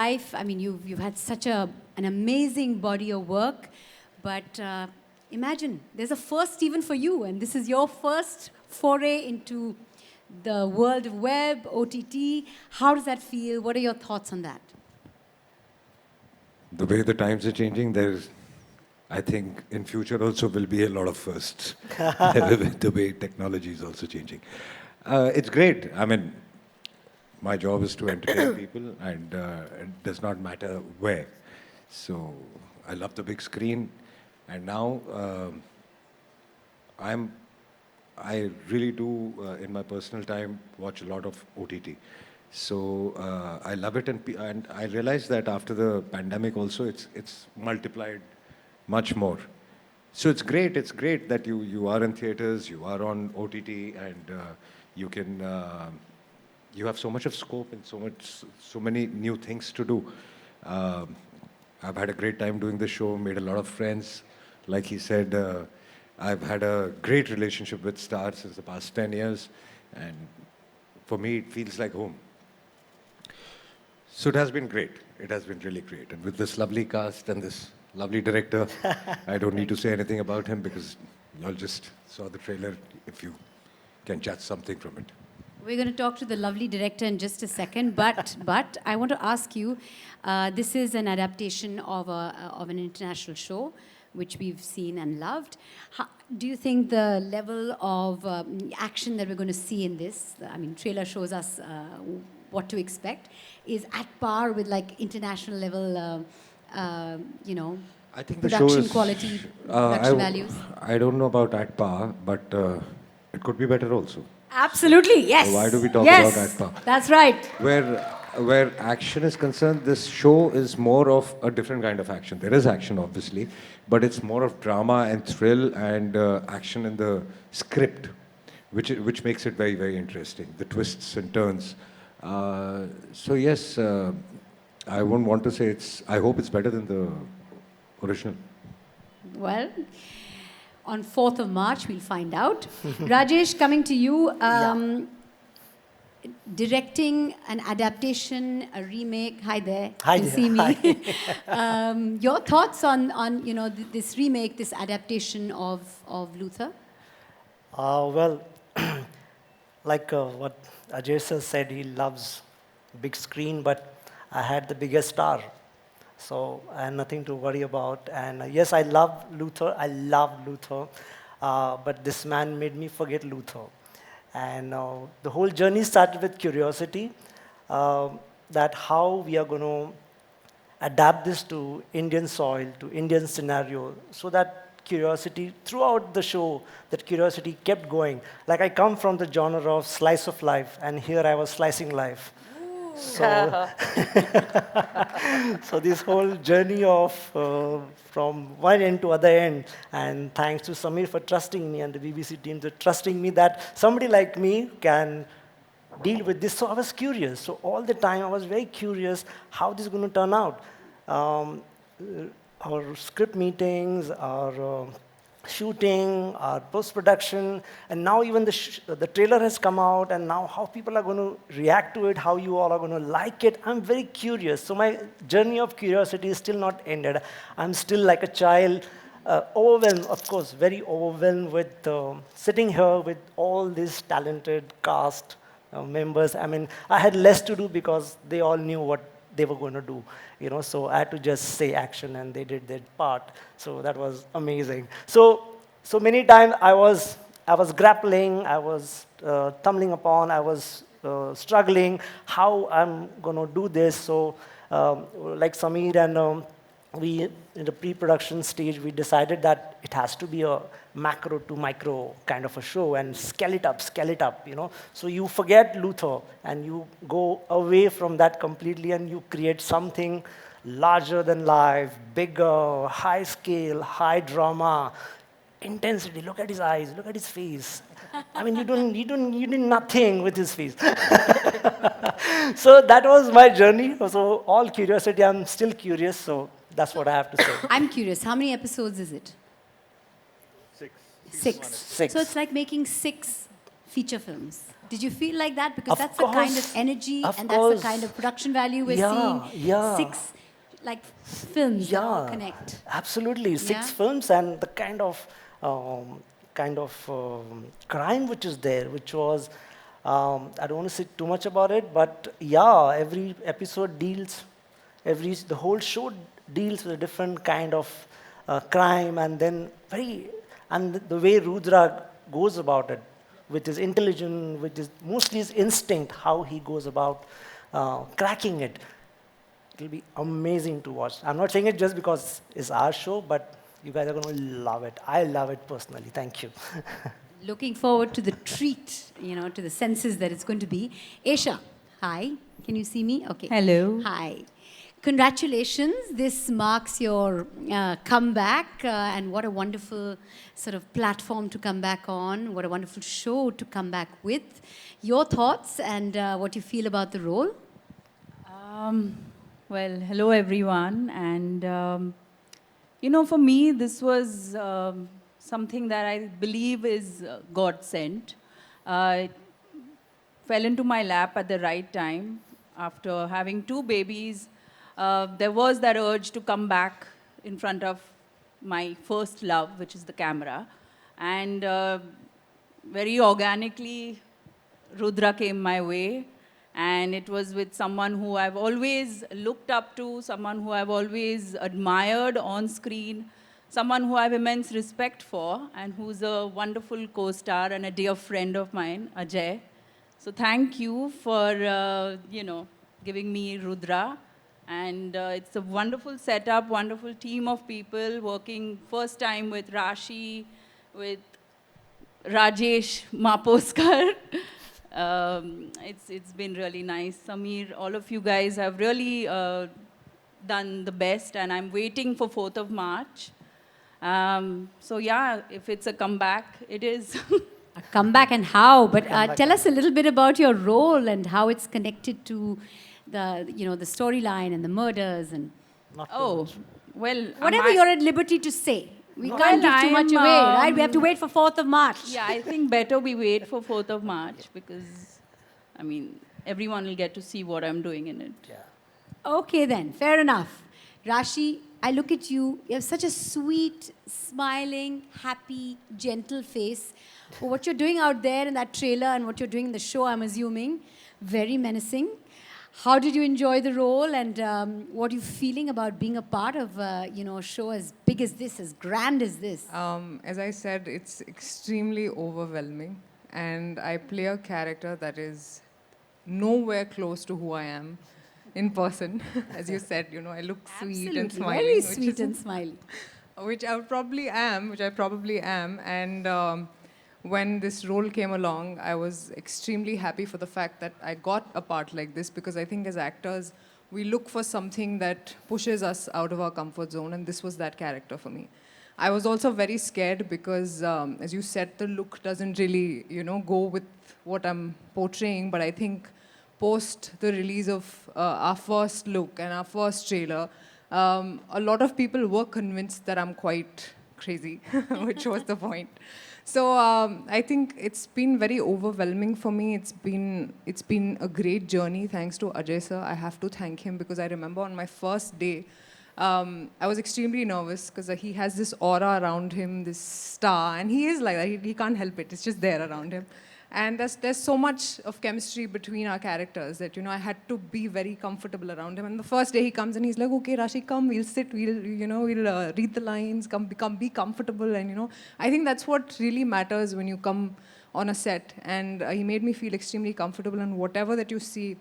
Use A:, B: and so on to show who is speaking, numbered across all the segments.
A: life. I mean, you've had such an amazing body of work, but imagine there's a first even for you, and this is your first foray into the world of web, OTT. How does that feel? What are your thoughts on that?
B: The way the times are changing, I think in future also will be a lot of firsts. The way technology is also changing. It's great. I mean, my job is to entertain people, and it does not matter where. So I love the big screen, and now I really do in my personal time watch a lot of OTT. So I love it, and I realized that after the pandemic also, it's multiplied much more. So it's great. It's great that you are in theaters, you are on OTT, and you can. You have so much of scope and so many new things to do. I've had a great time doing the show, made a lot of friends. Like he said, I've had a great relationship with stars since the past 10 years, and for me, it feels like home. So it has been great. It has been really great. And with this lovely cast and this lovely director, I don't need to say anything about him because you all just saw the trailer, if you can judge something from it.
A: We're going to talk to the lovely director in just a second, but I want to ask you, this is an adaptation of an international show, which we've seen and loved. Do you think the level of action that we're going to see in this, I mean, trailer shows us what to expect, is at par with like international level,
B: I think the
A: production
B: show is,
A: quality, production values?
B: I don't know about at par, but it could be better also.
A: Absolutely, yes.
B: So why do we talk about at par?
A: That's right.
B: Where action is concerned, this show is more of a different kind of action. There is action, obviously, but it's more of drama and thrill and action in the script, which makes it very, very interesting. The twists and turns. So yes, I wouldn't want to say I hope it's better than the original.
A: Well, on 4th of March, we'll find out. Rajesh, coming to you. Directing an adaptation, a remake. Hi there.
C: Hi
A: you can
C: there.
A: see me.
C: Hi.
A: Your thoughts on this remake, this adaptation of Luther?
C: Well, like what Ajay sir said, he loves big screen, but I had the biggest star. So I had nothing to worry about. And yes, I love Luther. I love Luther. But this man made me forget Luther. And the whole journey started with curiosity, that how we are going to adapt this to Indian soil, to Indian scenario, so that curiosity, throughout the show, that curiosity kept going. Like I come from the genre of slice of life, and here I was slicing life. So, so this whole journey of from one end to other end, and thanks to Samir for trusting me and the BBC team for trusting me that somebody like me can deal with this. So I was curious. So all the time I was very curious how this is going to turn out. Our script meetings, our shooting, our post-production, and now even the trailer has come out, and now how people are going to react to it, how you all are going to like it. I'm very curious. So my journey of curiosity is still not ended. I'm still like a child, overwhelmed, of course, very overwhelmed with sitting here with all these talented cast members. I mean, I had less to do because they all knew what they were going to do, so I had to just say action, and they did their part. So that was amazing. So many times I was grappling, I was tumbling upon, I was struggling how I'm going to do this. So like Samir and we, in the pre-production stage, we decided that it has to be a macro to micro kind of a show, and scale it up, So you forget Luther, and you go away from that completely, and you create something larger than life, bigger, high scale, high drama, intensity. Look at his eyes, look at his face. I mean, you did nothing with his face. So that was my journey. So all curiosity, I'm still curious, so that's what I have to say.
A: I'm curious, how many episodes is it?
B: 6.
A: Six. So it's like making 6 feature films. Did you feel like that? Because
C: Of
A: that's the kind of
C: course.
A: energy
C: Of
A: and that's the
C: course.
A: kind of production value we're
C: Yeah,
A: seeing.
C: yeah.
A: 6 like films that all
C: Yeah,
A: connect.
C: absolutely. 6
A: Yeah.
C: films and the kind of crime which is there, which was, I don't want to say too much about it, but yeah, every episode deals, the whole show deals with a different kind of crime, and then the way Rudra goes about it, which is intelligent, which is mostly his instinct, how he goes about cracking it. It'll be amazing to watch. I'm not saying it just because it's our show, but you guys are going to love it. I love it personally. Thank you.
A: Looking forward to the treat, to the senses that it's going to be. Aisha, hi. Can you see me? Okay.
D: Hello.
A: Hi. Congratulations. This marks your comeback, and what a wonderful sort of platform to come back on. What a wonderful show to come back with. Your thoughts and what you feel about the role?
D: Well, hello everyone. And, for me, this was something that I believe is God sent. It fell into my lap at the right time. After having 2 babies, there was that urge to come back in front of my first love, which is the camera. And very organically, Rudra came my way. And it was with someone who I've always looked up to, someone who I've always admired on screen, someone who I have immense respect for, and who's a wonderful co-star and a dear friend of mine, Ajay. So thank you for, giving me Rudra. And it's a wonderful setup, wonderful team of people working first time with Raashiii, with Rajesh Maposkar. It's been really nice. Samir, all of you guys have really done the best, and I'm waiting for 4th of March. So yeah, if it's a comeback, it is.
A: A comeback and how? But tell us a little bit about your role and how it's connected to the storyline and the murders and
D: Oh, well,
A: whatever you're at liberty to say. We
D: Well,
A: can't give too much
D: I'm,
A: away, right? We have to wait for 4th of March.
D: Yeah, I think better we wait for 4th of March because, everyone will get to see what I'm doing in it.
C: Yeah.
A: Okay then, fair enough. Raashiii, I look at you, you have such a sweet, smiling, happy, gentle face. For what you're doing out there in that trailer and what you're doing in the show, I'm assuming, very menacing. How did you enjoy the role, and what are you feeling about being a part of a show as big as this, as grand as this?
E: As I said, it's extremely overwhelming, and I play a character that is nowhere close to who I am in person. As you said, I look sweet and
A: Absolutely,
E: smiling.
A: very sweet and smiley.
E: Which I probably am. And when this role came along, I was extremely happy for the fact that I got a part like this, because I think as actors, we look for something that pushes us out of our comfort zone, and this was that character for me. I was also very scared because, as you said, the look doesn't really, go with what I'm portraying, but I think post the release of our first look and our first trailer, a lot of people were convinced that I'm quite crazy, which was the point. So I think it's been very overwhelming for me. It's been a great journey, thanks to Ajay sir. I have to thank him, because I remember on my first day, I was extremely nervous because he has this aura around him, this star, and he is like that. He can't help it. It's just there around him. And there's so much of chemistry between our characters that, I had to be very comfortable around him. And the first day he comes and he's like, okay, Raashiii, come, we'll sit, we'll read the lines, be comfortable. And, I think that's what really matters when you come on a set. And he made me feel extremely comfortable. And whatever that you see,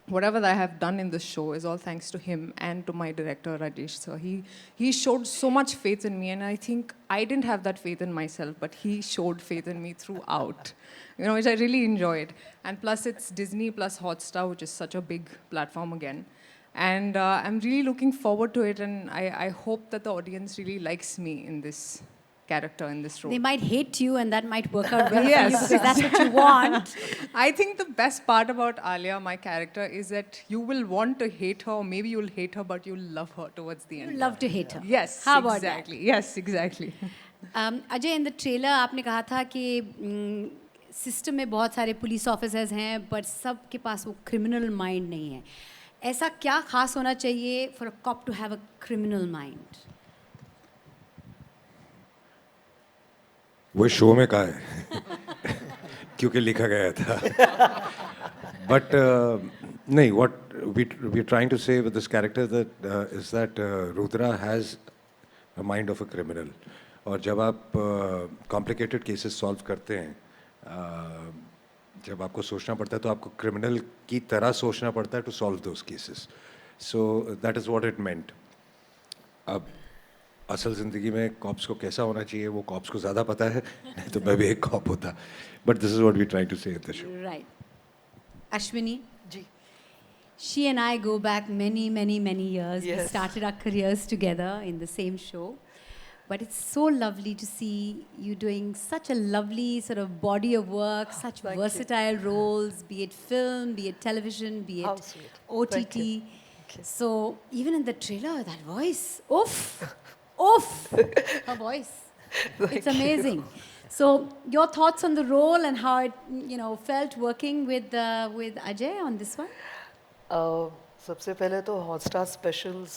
E: whatever that I have done in this show is all thanks to him and to my director, Rajesh. So he showed so much faith in me, and I think I didn't have that faith in myself, but he showed faith in me throughout, which I really enjoyed. And plus it's Disney plus Hotstar, which is such a big platform again. And I'm really looking forward to it, and I hope that the audience really likes me in this character, in this role.
A: They might hate you, and that might work out well
E: Yes.
A: for you, because that's what you want.
E: I think the best part about Alia, my character, is that you will want to hate her, or maybe you'll hate her, but you'll love her towards the end.
A: You love to hate her.
E: Yes,
A: How about
E: exactly. Yes, exactly.
A: Ajay, in the trailer, आपने कहा था कि system में बहुत सारे police officers हैं but सब के पास वो क्रिमिनल माइंड नहीं है. ऐसा क्या खास होना चाहिए for a cop to have a criminal mind?
B: वो शो में कहा है क्योंकि लिखा गया था. But नहीं, what we're trying to say with this character that is that Rudra has a mind of a criminal. और जब आप complicated cases solve करते हैं, जब आपको सोचना पड़ता है तो आपको criminal की तरह सोचना पड़ता है to solve those cases. So that is what it meant. अब असल ज़िंदगी में कॉप्स को कैसा होना चाहिए वो कॉप्स को ज़्यादा पता है, नहीं तो मैं भी एक कॉप होता. But this is what we're trying to say in the show.
A: Right. Ashwini,
F: ji.
A: she and I go back many, many, many years. We
F: Yes.
A: started our careers together in the same show. But it's so lovely to see you doing such a lovely sort of body of work, such
F: Thank you.
A: versatile roles, be it film, be it television, be
F: How
A: it
F: sweet.
A: OTT.
F: Thank you. Thank you.
A: So even in the trailer, that voice, oof, oof, her voice. It's amazing. So your thoughts on the role and how it, felt working with Ajay on this one?
F: सबसे पहले तो Hotstar specials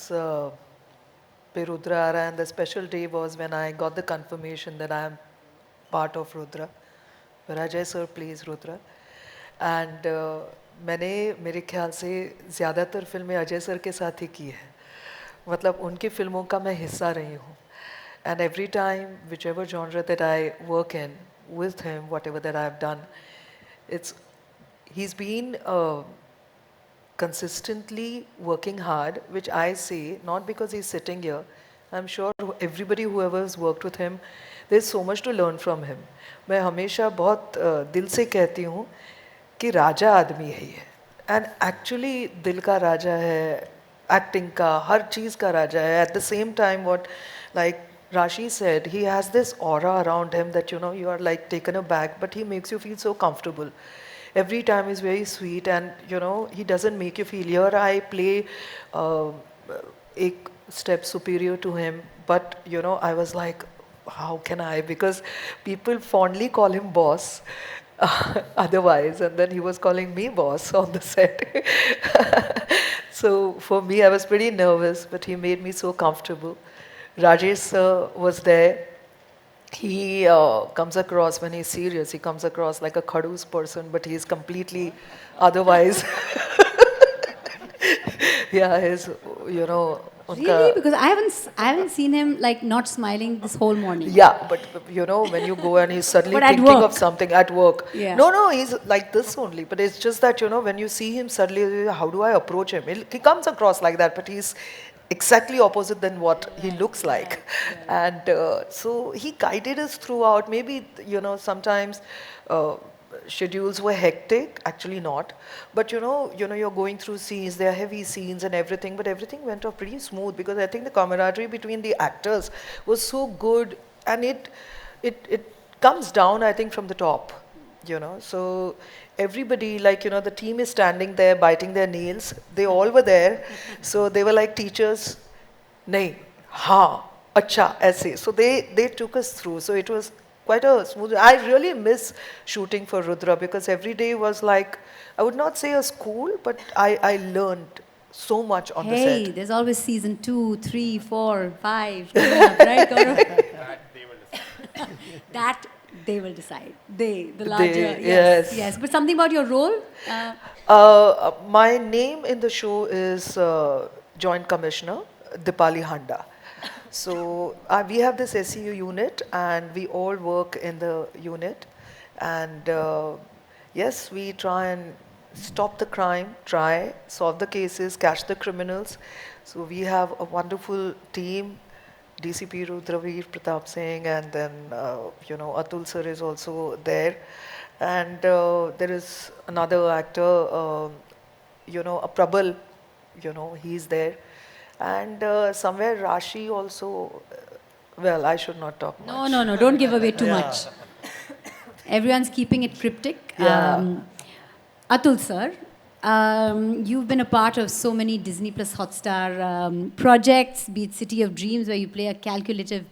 F: पे रुद्रा आ रहा है, and the special day was when I got the confirmation that I am part of Rudra, where Ajay sir plays Rudra. And मैंने मेरे ख्याल से ज़्यादातर फिल्में अजय सर के साथ ही की है, मतलब उनकी फिल्मों का मैं हिस्सा रही हूँ. And every time, whichever genre that I work in with him, whatever that I've done, he's been consistently working hard, which I say, not because he's sitting here. I'm sure everybody, whoever has worked with him, there's so much to learn from him. मैं हमेशा बहुत दिल से कहती हूँ कि राजा आदमी है ये, and actually दिल का राजा है, acting का, हर चीज़ का राजा है. At the same time, what like Raashiii said, he has this aura around him that you are like taken aback, but he makes you feel so comfortable. Every time is very sweet, and he doesn't make you feel. Here I play a step superior to him, but I was like, how can I? Because people fondly call him boss. Otherwise, and then he was calling me boss on the set. So for me, I was pretty nervous, but he made me so comfortable. Rajesh sir was there. He comes across, when he's serious, he comes across like a khadus person, but he's completely otherwise. Yeah, his,
A: Really? Because I haven't seen him like not smiling this whole morning.
F: Yeah, but when you go and he's suddenly
A: But at
F: thinking
A: work.
F: of something at work.
A: Yeah.
F: No, he's like this only. But it's just that, when you see him suddenly, how do I approach him? He comes across like that, but he's exactly opposite than what he looks like. And so he guided us throughout. Maybe, sometimes schedules were hectic, actually not. But you're going through scenes, there are heavy scenes and everything, but everything went off pretty smooth because I think the camaraderie between the actors was so good, and it comes down, I think, from the top. So everybody, like, the team is standing there biting their nails. They all were there. So they were like teachers. Nahi, ha, acha, aise. So they took us through. So it was quite a smooth. I really miss shooting for Rudra because every day was like, I would not say a school, but I learned so much on the
A: Hey,
F: set.
A: there's always season 2, 3, 4, 5, coming up, right, Gaurav? That they will decide. The larger,
F: yes.
A: yes. But something about your role?
F: My name in the show is Joint Commissioner Dipali Handa. So we have this SEU unit, and we all work in the unit. And yes, we try and stop the crime, solve the cases, catch the criminals. So we have a wonderful team. DCP Rudra Pratap Singh, and then Atul sir is also there, and there is another actor, a Prabal, he's there, and somewhere Raashiii also. Well, I should not talk much.
A: No, don't give away too much. Everyone's keeping it cryptic.
F: Yeah.
A: Atul sir, you've been a part of so many Disney Plus Hotstar projects, be it City of Dreams, where you play a calculative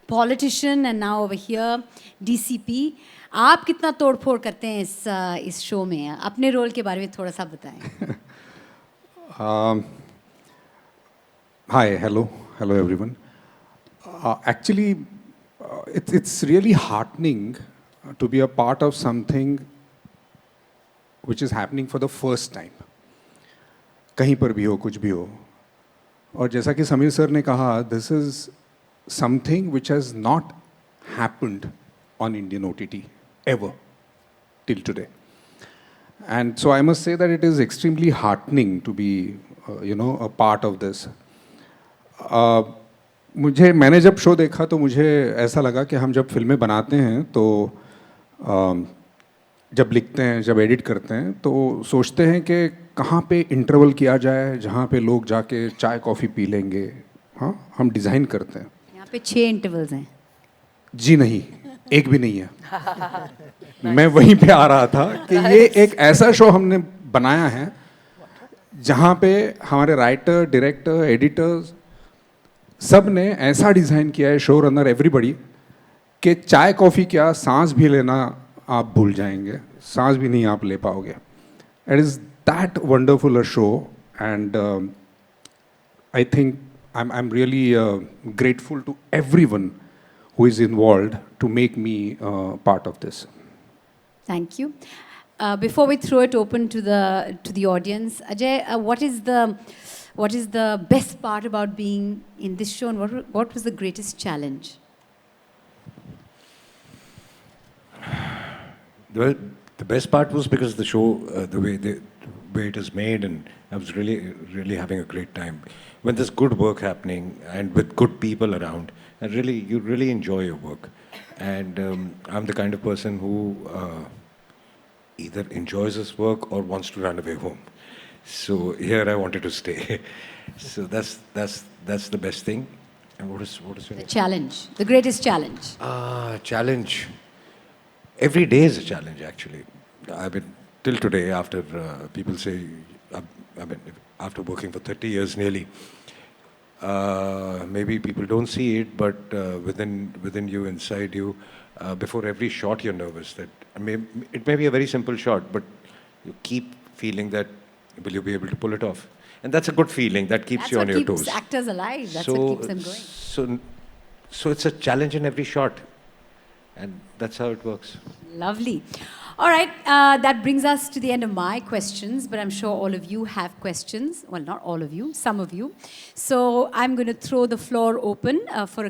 A: politician and now over here DCP. आप कितना तोड़फोड़ करते हैं इस show में? अपने role के बारे में थोड़ा सा बताएं.
G: Hi, hello everyone. Actually, it's really heartening to be a part of something which is happening for the first time. कहीं पर भी हो, कुछ भी हो. और जैसा कि समीर सर ने कहा, this is something which has not happened on Indian OTT ever till today. And so I must say that it is extremely heartening to be, a part of this. मैंने जब शो देखा तो मुझे ऐसा लगा कि हम जब फिल्में बनाते हैं तो जब लिखते हैं, जब एडिट करते हैं तो सोचते हैं कि कहाँ पे इंटरवल किया जाए जहाँ पे लोग जाके चाय कॉफ़ी पी लेंगे. हाँ, हम डिज़ाइन करते हैं.
A: यहाँ पे 6 इंटरवल्स हैं.
G: जी नहीं, एक भी नहीं है. मैं वहीं पे आ रहा था कि ये एक ऐसा शो हमने बनाया है जहाँ पे हमारे राइटर, डायरेक्टर, एडिटर्स सब ने ऐसा डिज़ाइन किया है, शो रनर, एवरीबडी, कि चाय कॉफ़ी क्या, सांस भी लेना आप भूल जाएंगे, सांस भी नहीं आप ले पाओगे. It is that wonderful a show and I think I'm really grateful to everyone who is involved to make me part of this.
A: Thank you. Before we throw it open to the audience, Ajay, what is the best part about being in this show, and what was the greatest challenge?
B: Well, the best part was because the show, the way it is made, and I was really having a great time. When there's good work happening and with good people around, and you really enjoy your work. And I'm the kind of person who either enjoys his work or wants to run away home. So here I wanted to stay. So that's the best thing. And what is your
A: The challenge, the greatest challenge.
B: Challenge. Every day is a challenge, actually. I mean, till today, after people say, after working for 30 years nearly, maybe people don't see it, but within you, inside you, before every shot, you're nervous. It may be a very simple shot, but you keep feeling that, will you be able to pull it off? And that's a good feeling. That keeps you on your toes.
A: That's what keeps actors alive. That's what keeps them going.
B: So it's a challenge in every shot. And that's how it works.
A: Lovely. All right, that brings us to the end of my questions, but I'm sure all of you have questions. Well, not all of you, some of you. So I'm going to throw the floor open for a